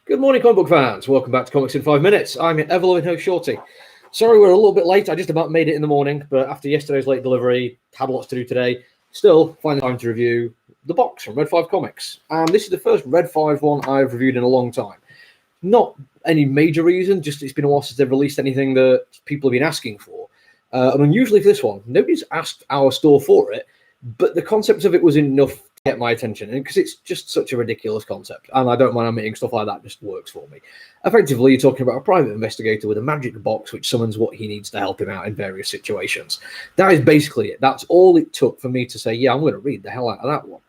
Good morning, comic book fans. Welcome back to Comics in 5 Minutes. I'm your ever-loving host, Shorty. Sorry we're a little bit late. I just about made it in the morning, but after yesterday's late delivery, had lots to do today. Still, find the time to review the box from Red 5 Comics. And this is the first Red 5 one I've reviewed in a long time. Not any major reason, just it's been a while since they've released anything that people have been asking for. And unusually for this one, nobody's asked our store for it, but the concept of it was enough to get my attention, and because it's just such a ridiculous concept, and I don't mind admitting stuff like that just works for me. Effectively, you're talking about a private investigator with a magic box which summons what he needs to help him out in various situations. That is basically it. That's all it took for me to say, yeah, I'm going to read the hell out of that one.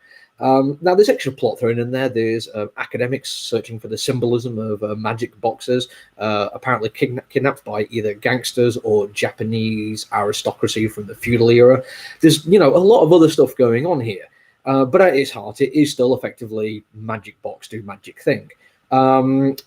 Now, there's extra plot thrown in there. There's academics searching for the symbolism of magic boxes, apparently kidnapped by either gangsters or Japanese aristocracy from the feudal era. There's, a lot of other stuff going on here. But at its heart, it is still effectively magic box do magic thing. And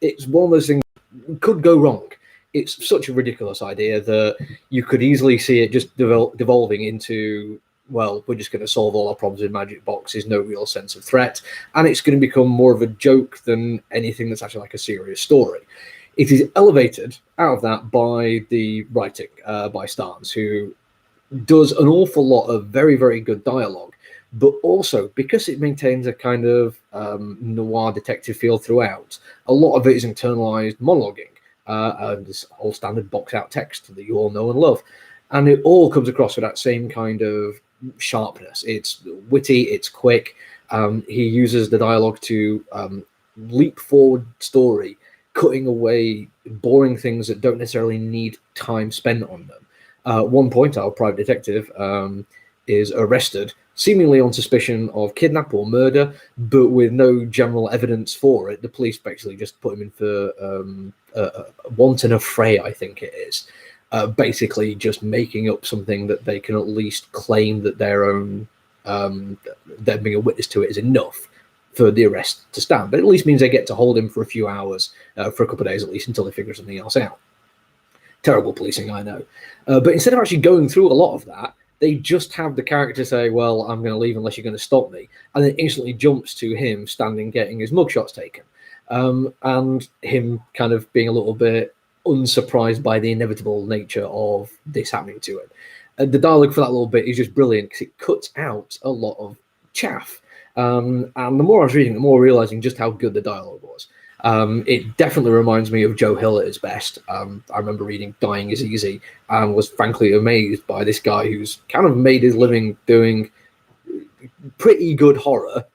it's one of those things that could go wrong. It's such a ridiculous idea that you could easily see it just devolving into, well, we're just going to solve all our problems in magic boxes, no real sense of threat, and it's going to become more of a joke than anything that's actually like a serious story. It is elevated out of that by the writing by Starnes, who does an awful lot of very, very good dialogue, but also because it maintains a kind of noir detective feel throughout, a lot of it is internalized monologuing, and this whole standard box out text that you all know and love. And it all comes across with that same kind of sharpness. It's witty, it's quick. He uses the dialogue to leap forward story, cutting away boring things that don't necessarily need time spent on them. At one point, our private detective is arrested, seemingly on suspicion of kidnap or murder, but with no general evidence for it. The police basically just put him in for wanton affray, I think it is. Basically just making up something that they can at least claim that their own, them being a witness to it is enough for the arrest to stand. But at least means they get to hold him for a few hours, for a couple of days at least, until they figure something else out. Terrible policing, I know. But instead of actually going through a lot of that, they just have the character say, well, I'm going to leave unless you're going to stop me. And then instantly jumps to him standing getting his mugshots taken. And him kind of being a little bit unsurprised by the inevitable nature of this happening to him. The dialogue for that little bit is just brilliant because it cuts out a lot of chaff. And the more I was reading, the more realizing just how good the dialogue was. It definitely reminds me of Joe Hill at his best. I remember reading Dying is Easy and was frankly amazed by this guy who's kind of made his living doing pretty good horror,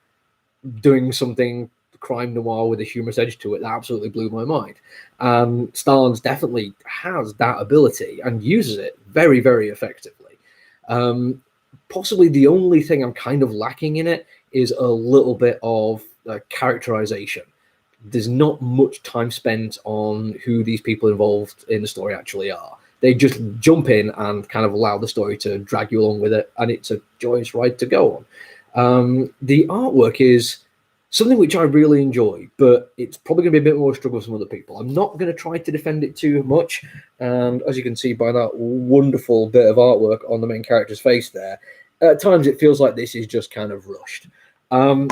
doing something crime noir with a humorous edge to it that absolutely blew my mind. Starnes definitely has that ability and uses it very, very effectively. Possibly the only thing I'm kind of lacking in it is a little bit of characterization. There's not much time spent on who these people involved in the story actually are. They just jump in and kind of allow the story to drag you along with it, and it's a joyous ride to go on. The artwork is something which I really enjoy, but it's probably going to be a bit more struggle for some other people. I'm not going to try to defend it too much, and as you can see by that wonderful bit of artwork on the main character's face there, at times it feels like this is just kind of rushed. Not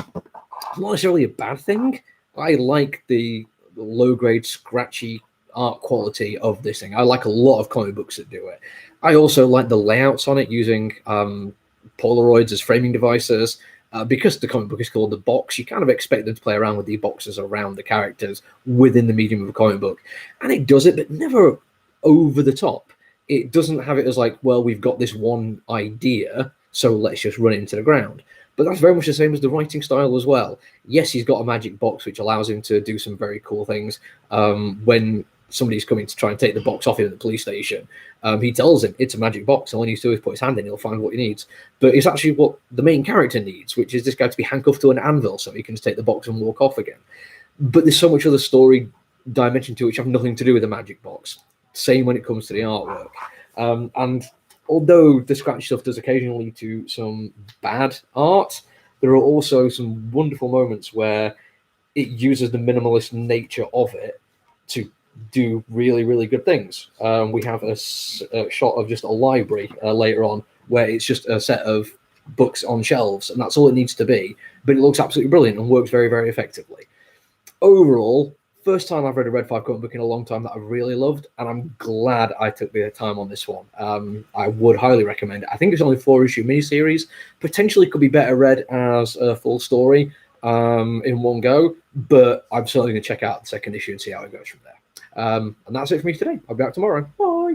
necessarily a bad thing. I like the low-grade, scratchy art quality of this thing. I like a lot of comic books that do it. I also like the layouts on it using Polaroids as framing devices. Because the comic book is called The Box, you kind of expect them to play around with the boxes around the characters within the medium of a comic book. And it does it, but never over the top. It doesn't have it as like, well, we've got this one idea, so let's just run it into the ground. But that's very much the same as the writing style as well. Yes, he's got a magic box, which allows him to do some very cool things. When somebody's coming to try and take the box off him at the police station, he tells him it's a magic box, and all he needs to do is put his hand in, he'll find what he needs. But it's actually what the main character needs, which is this guy to be handcuffed to an anvil so he can just take the box and walk off again. But there's so much other story dimension to it which have nothing to do with the magic box. Same when it comes to the artwork. And although the scratch stuff does occasionally lead to some bad art, there are also some wonderful moments where it uses the minimalist nature of it to do really, really good things. We have a shot of just a library later on where it's just a set of books on shelves, and that's all it needs to be. But it looks absolutely brilliant and works very, very effectively. overall, first time I've read a Red 5 comic book in a long time that I really loved, and I'm glad I took the time on this one. I would highly recommend it. I think it's only 4-issue miniseries. Potentially could be better read as a full story in one go, but I'm certainly going to check out the second issue and see how it goes from there. And that's it for me today. I'll be back tomorrow. Bye.